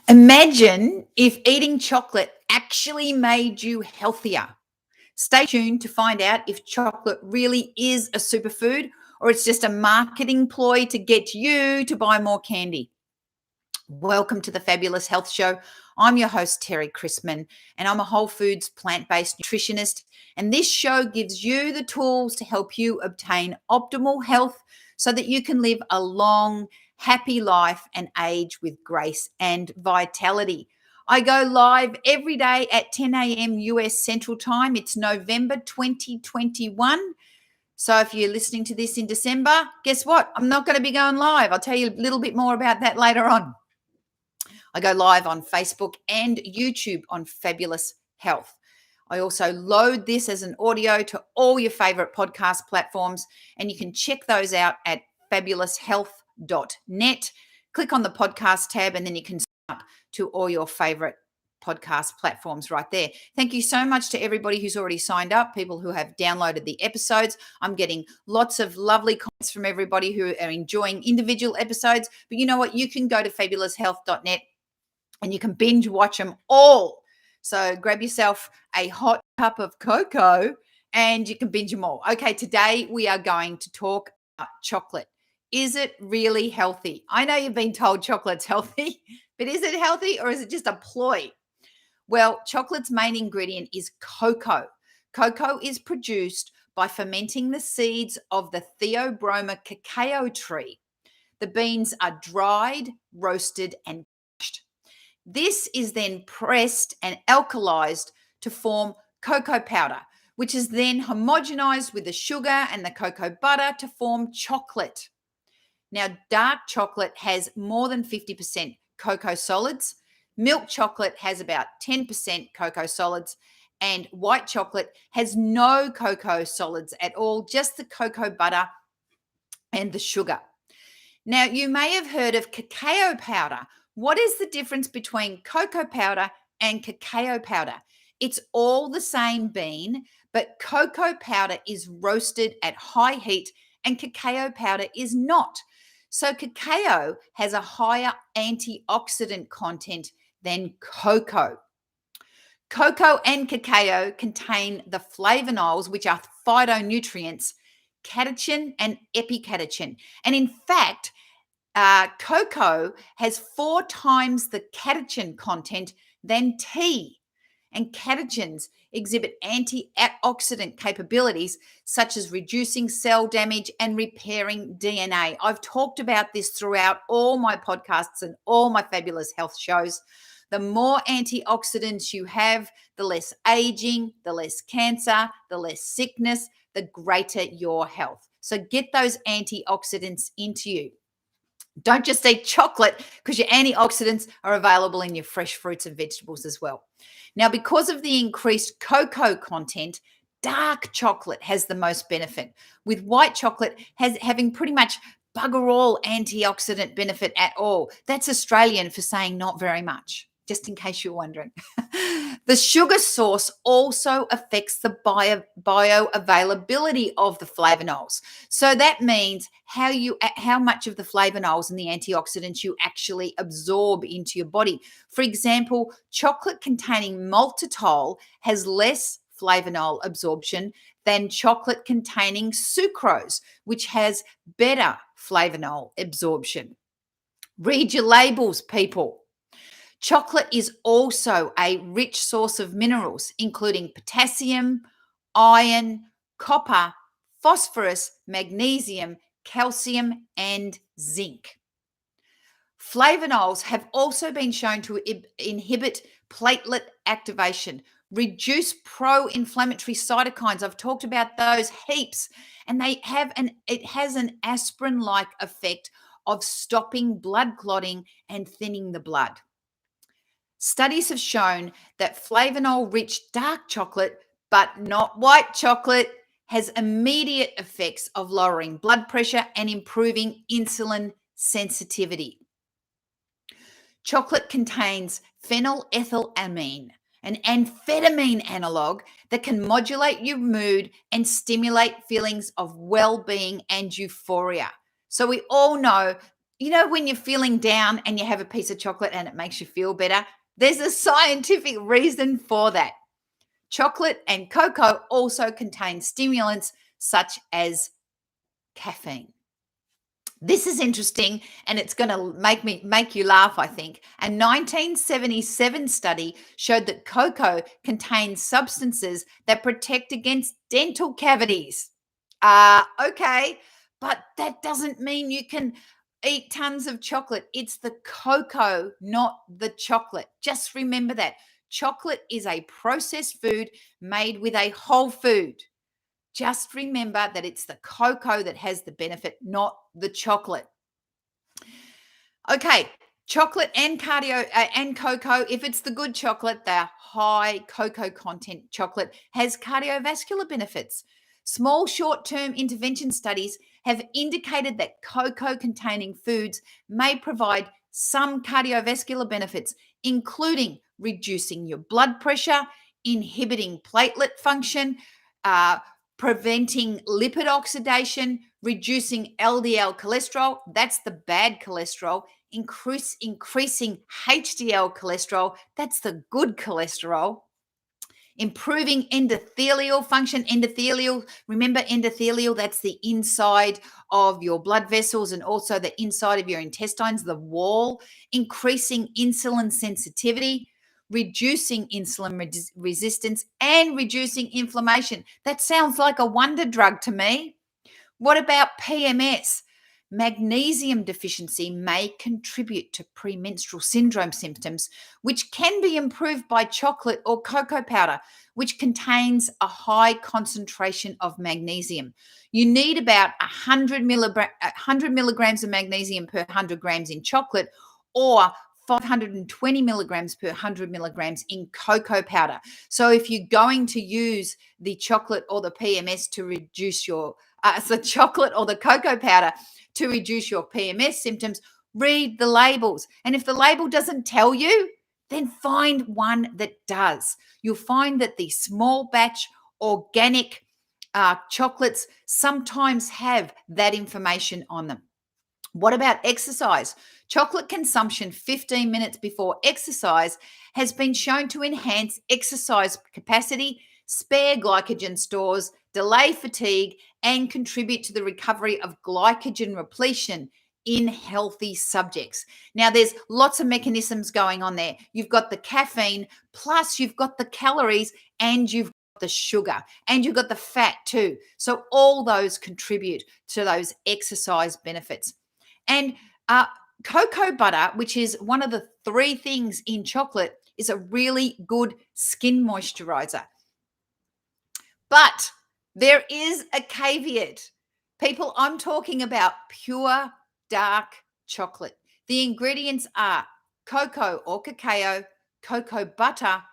Imagine if eating chocolate actually made you healthier. Stay tuned to find out if chocolate really is a superfood or it's just a marketing ploy to get you to buy more candy. Welcome to the Fabulous Health Show. I'm your host, Terry Chrisman, and I'm a whole foods plant based nutritionist. And this show gives you the tools to help you obtain optimal health so that you can live a long, happy life and age with grace and vitality. I go live every day at 10 a.m. US Central Time. It's November 2021. So if you're listening to this in December, guess what? I'm not going to be going live. I'll tell you a little bit more about that later on. I go live on Facebook and YouTube on Fabulous Health. I also load this as an audio to all your favorite podcast platforms, and you can check those out at fabuloushealth.net. Click on the podcast tab, and then you can sign up to all your favorite podcast platforms right there. Thank you so much to everybody who's already signed up, people who have downloaded the episodes. I'm getting lots of lovely comments from everybody who are enjoying individual episodes. But you know what? You can go to fabuloushealth.net and you can binge watch them all. So grab yourself a hot cup of cocoa and you can binge them all. Okay, today we are going to talk about chocolate. Is it really healthy? I know you've been told chocolate's healthy, but is it healthy or is it just a ploy? Well, chocolate's main ingredient is cocoa. Cocoa is produced by fermenting the seeds of the Theobroma cacao tree. The beans are dried, roasted, and crushed. This is then pressed and alkalized to form cocoa powder, which is then homogenized with the sugar and the cocoa butter to form chocolate. Now, dark chocolate has more than 50% cocoa solids. Milk chocolate has about 10% cocoa solids, and white chocolate has no cocoa solids at all, just the cocoa butter and the sugar. Now, you may have heard of cacao powder. What is the difference between cocoa powder and cacao powder? It's all the same bean, but cocoa powder is roasted at high heat and cacao powder is not. So cacao has a higher antioxidant content than cocoa. Cocoa and cacao contain the flavonols, which are phytonutrients, catechin and epicatechin. And in fact, cocoa has 4 times the catechin content than tea. And catechins exhibit antioxidant capabilities such as reducing cell damage and repairing DNA. I've talked about this throughout all my podcasts and all my fabulous health shows. The more antioxidants you have, the less aging, the less cancer, the less sickness, the greater your health. So get those antioxidants into you. Don't just eat chocolate because your antioxidants are available in your fresh fruits and vegetables as well. Now, because of the increased cocoa content, dark chocolate has the most benefit, with white chocolate having pretty much bugger all antioxidant benefit at all. That's Australian for saying not very much, just in case you're wondering. The sugar source also affects the bioavailability of the flavonols. So that means how much of the flavonols and the antioxidants you actually absorb into your body. For example, chocolate containing maltitol has less flavonol absorption than chocolate containing sucrose, which has better flavonol absorption. Read your labels, people. Chocolate is also a rich source of minerals, including potassium, iron, copper, phosphorus, magnesium, calcium, and zinc. Flavonols have also been shown to inhibit platelet activation, reduce pro-inflammatory cytokines. I've talked about those heaps, and it has an aspirin-like effect of stopping blood clotting and thinning the blood. Studies have shown that flavanol-rich dark chocolate, but not white chocolate, has immediate effects of lowering blood pressure and improving insulin sensitivity. Chocolate contains phenylethylamine, an amphetamine analog that can modulate your mood and stimulate feelings of well-being and euphoria. So we all know You know, when you're feeling down and you have a piece of chocolate and it makes you feel better, there's a scientific reason for that. Chocolate and cocoa also contain stimulants such as caffeine. This is interesting, and it's going to make you laugh, I think. A 1977 study showed that cocoa contains substances that protect against dental cavities. Okay, but that doesn't mean you can eat tons of chocolate. It's the cocoa, not the chocolate. Just remember that. Chocolate is a processed food made with a whole food. Just remember that it's the cocoa that has the benefit, not the chocolate. Okay, chocolate and and cocoa, if it's the good chocolate, the high cocoa content chocolate has cardiovascular benefits. Small short-term intervention studies have indicated that cocoa containing foods may provide some cardiovascular benefits, including reducing your blood pressure, inhibiting platelet function, uh, preventing lipid oxidation, reducing LDL cholesterol, that's the bad cholesterol, increasing HDL cholesterol, that's the good cholesterol, improving endothelial function. Remember endothelial, that's the inside of your blood vessels and also the inside of your intestines, the wall, increasing insulin sensitivity, reducing insulin resistance, and reducing inflammation. That sounds like a wonder drug to me. What about PMS? Magnesium deficiency may contribute to premenstrual syndrome symptoms, which can be improved by chocolate or cocoa powder, which contains a high concentration of magnesium. You need about 100 milligrams of magnesium per 100 grams in chocolate, or 520 milligrams per 100 milligrams in cocoa powder. So if you're going to use the chocolate or the PMS to reduce your the chocolate or the cocoa powder to reduce your PMS symptoms, read the labels. And if the label doesn't tell you, then find one that does. You'll find that the small batch organic chocolates sometimes have that information on them. What about exercise? Chocolate consumption 15 minutes before exercise has been shown to enhance exercise capacity, spare glycogen stores, delay fatigue, and contribute to the recovery of glycogen repletion in healthy subjects. Now, there's lots of mechanisms going on there. You've got the caffeine, plus you've got the calories, and you've got the sugar, and you've got the fat too. So all those contribute to those exercise benefits. And cocoa butter, which is one of the 3 things in chocolate, is a really good skin moisturizer. But there is a caveat. People, I'm talking about pure dark chocolate. The ingredients are cocoa or cacao, cocoa butter,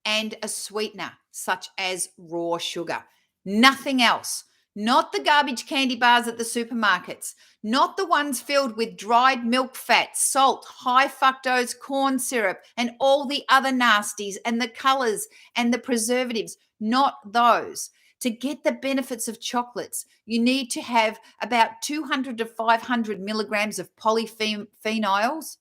and a sweetener such as raw sugar. Nothing else. Not the garbage candy bars at the supermarkets, not the ones filled with dried milk fat, salt, high fructose corn syrup, and all the other nasties and the colors and the preservatives, not those. To get the benefits of chocolates, you need to have about 200 to 500 milligrams of polyphenols,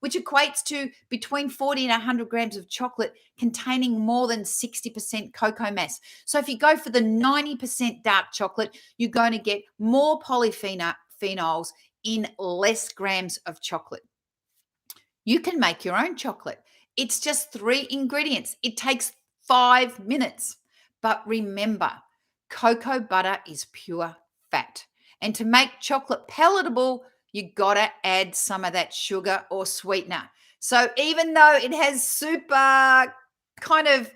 which equates to between 40 and 100 grams of chocolate containing more than 60% cocoa mass. So if you go for the 90% dark chocolate, you're going to get more polyphenols in less grams of chocolate. You can make your own chocolate. It's just 3 ingredients. It takes 5 minutes. But remember, cocoa butter is pure fat. And to make chocolate palatable, you got to add some of that sugar or sweetener. So even though it has super kind of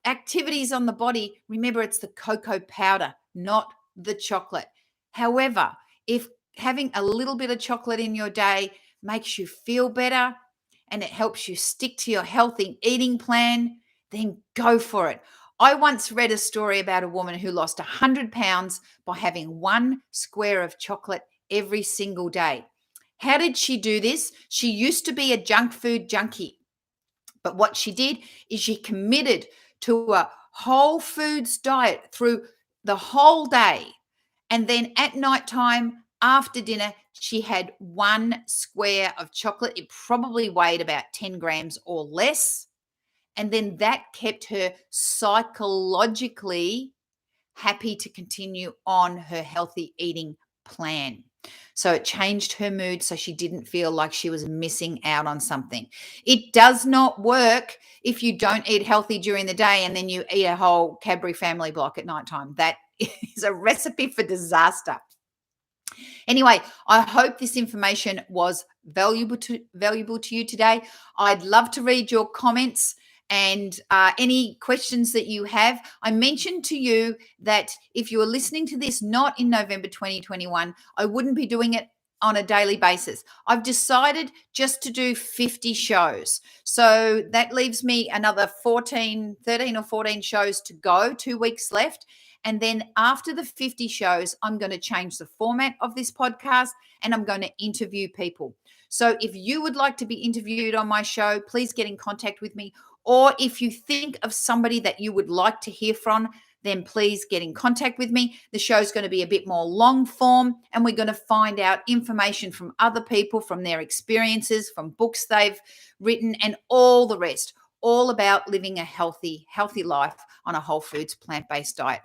activities on the body, remember it's the cocoa powder, not the chocolate. However, if having a little bit of chocolate in your day makes you feel better and it helps you stick to your healthy eating plan, then go for it. I once read a story about a woman who lost 100 pounds by having 1 square of chocolate every single day. How did she do this? She used to be a junk food junkie. But what she did is she committed to a whole foods diet through the whole day. And then at nighttime, after dinner, she had 1 square of chocolate. It probably weighed about 10 grams or less. And then that kept her psychologically happy to continue on her healthy eating plan. So it changed her mood so she didn't feel like she was missing out on something. It does not work if you don't eat healthy during the day and then you eat a whole Cadbury family block at nighttime. That is a recipe for disaster. Anyway, I hope this information was valuable to you today. I'd love to read your comments and any questions that you have. I mentioned to you that if you are listening to this not in November 2021, I wouldn't be doing it on a daily basis. I've decided just to do 50 shows. So that leaves me another 13 or 14 shows to go, 2 weeks left. And then after the 50 shows, I'm going to change the format of this podcast and I'm going to interview people. So if you would like to be interviewed on my show, please get in contact with me. Or if you think of somebody that you would like to hear from, then please get in contact with me. The show is going to be a bit more long form and we're going to find out information from other people, from their experiences, from books they've written and all the rest, all about living a healthy life on a whole foods plant-based diet.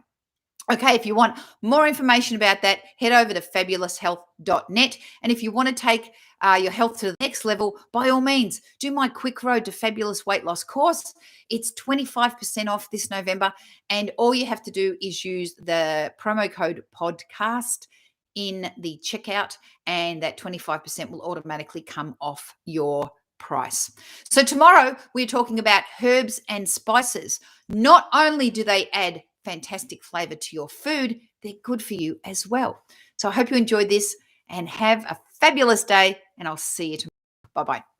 Okay, if you want more information about that, head over to fabuloushealth.net. And if you want to take your health to the next level, by all means, do my Quick Road to Fabulous Weight Loss course. It's 25% off this November. And all you have to do is use the promo code podcast in the checkout, and that 25% will automatically come off your price. So tomorrow, we're talking about herbs and spices. Not only do they add fantastic flavor to your food, they're good for you as well. So I hope you enjoyed this and have a fabulous day, and I'll see you tomorrow. Bye-bye.